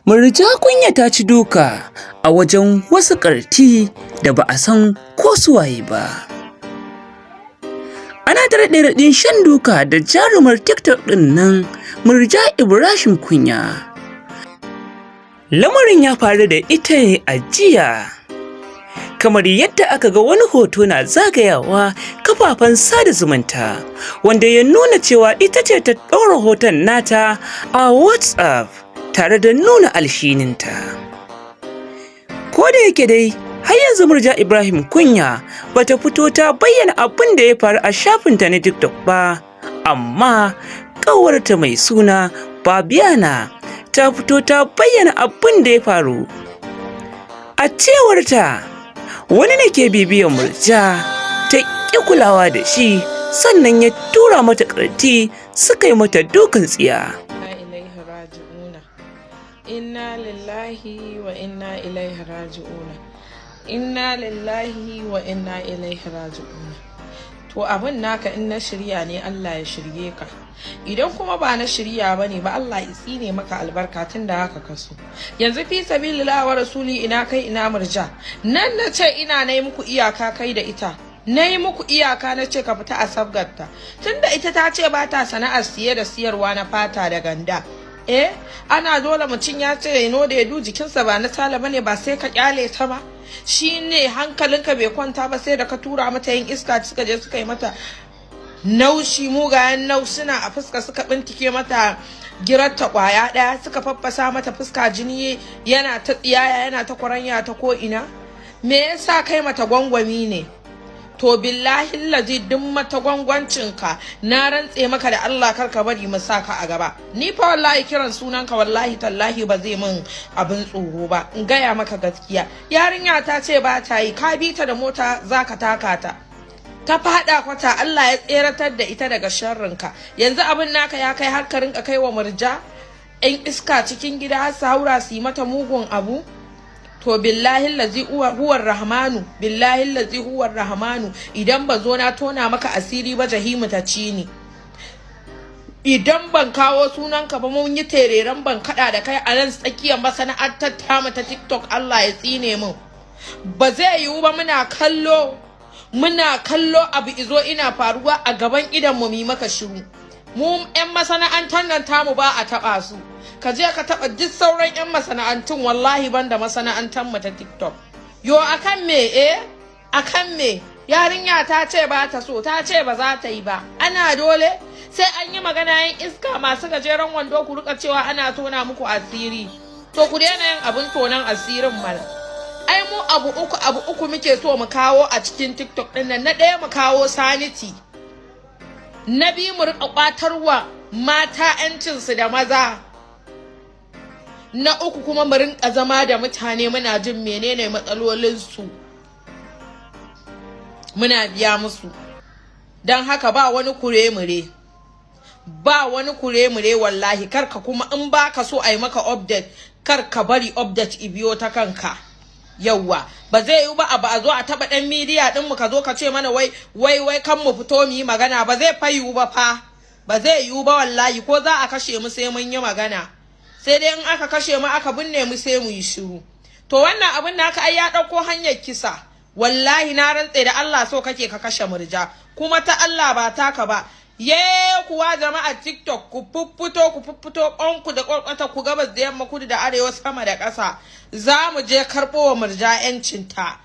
Murja kunya ta ci duka a wajen wasu ƙarti da ba a san ko suwaye ba. Ana da raɗe-raɗin shan duka da jarumar TikTok ɗin nan Murja Ibrahim Kunya. Lamarin ya faru da ita ne a jiya. Kamar yadda aka ga wani hoto na zagayawa kafafen sada zumunta wanda ya nuna cewa ita ce ta ɗora hoton nata a WhatsApp tare da nuna alshininta. Ko da yake dai har yanzu Murja Ibrahim Kunya bata fito ta bayyana abin da ya faru a shafinta na TikTok ba, amma ƙawarta mai suna Babiana ta fito ta bayyana abin da ya faru. A cewarta, wani ne ke bibiyan Murja ta ƙi kulawa da shi sannan ya tura mata ƙarti suka yi mata dukan tsiya. Inna lillahi wa inna ilaihi raji'una. Inna lillahi wa inna ilaihi raji'una. To abin naka in na shirya ne Allah ya shirye ka, idan kuma ba na shirya bane ba Allah ya tsine maka albarka tun da haka kaso. Yanzu fi sabilillah wa rasuli ina kai ina Murja, nan na ce ina nayi muku iyaka kai da ita, nayi muku iyaka na ce ka fita a sabgarta tunda ita ta ce ba ta sana'ar siye da siyarwa na fata da ganda. Ana dole mutum ya ce ya da yadu jikinsa ba na tala bane, ba sai ka kyale ta ba. Shine hankalinka bai kwanta ba sai da ka tura mata yin iska suka je suka yi mata naushi, mugayen nausuna a fuska, suka bintike mata girarta kwaya daya, suka faffasa mata fuska, jini yana ta tsiyaya yana ta kwaranya ta ko ina. Me yasa kai mata gwangwami ne? To billahi lazi duk mata gwangwancinka na rantse maka da Allah karka bari mu saka a gaba. Ni fa wallahi kiran sunanka wallahi tallahi ba zai min abin tsoro ba, in gaya maka gaskiya. Yarinya ta ce ba ta yi, ka bi ta da mota zaka taka ta, ta fada kwata, Allah ya tseratar da ita daga sharrinka. Yanzu abin naka ya kai har ka rinka kai wa Murja in iska cikin gida har su haura su yi mata mugun abu. To billahi lazi huwar rahmanu, billahi lazi huwar rahmanu, idan ba zo na tona maka asiri ba jahimu ta ci ni. Idan ban kawo sunanka ba mun yi tereren ban kada da kai a nan tsakiyar masana'antar ta mata TikTok, Allah ya tsine min. Ba zai yiwu ba muna kallo abu izo ina faruwa a gaban idan mu maka shiru. Mu 'yan masana'antar nan tamu ba a taba su. Ka je ka taba duk sauran 'yan masana'antun, wallahi banda masana'antar mu ta TikTok. Yo akan me akan me? Yarinya ta ce ba ta so, ta ce ba za ta yi ba. Ana dole sai an yi magana yin iska masu gajeren wando ku rika cewa ana tona muku asiri. To ku daina yin abin tonan asirin mana. Ai mu abu uku muke so mu kawo a cikin TikTok din nan. Na ɗaya mu kawo sanity. Na biyu mu rika kwatarwa mata 'yancinsu da maza. Na uku kuma mu rinka zama da mutane muna jin menene matsalolinsu, muna biya musu. Don haka ba wani kure-mure, ba wani kure-mure wallahi. Karka kuma in ba ka so a yi maka update, karka bari update ibiyo ta kanka. Yawwa ba zai yi ba a zo a taba dan media din mu ka zo ka ce mana wai kan mu fito mu yi magana. Ba zai fa yiwu ba fa, ba zai yiwu ba wallahi. Ko za a kashe mu sai mun yi magana, sai dai in aka kashe mu aka binne mu sai mu yi shiru. To wannan abin da aka ai ya dauko hanyar kisa. Wallahi na rantse da Allah so kake ka kashe Murja, kuma ta Allah ba taka ba. Kuwa jama'a TikTok ku fuffuto onku da ƙwarƙwata ku gabas da yamma kudu da arewa sama da ƙasa. Za mu je karɓo wa Murja 'yancinta.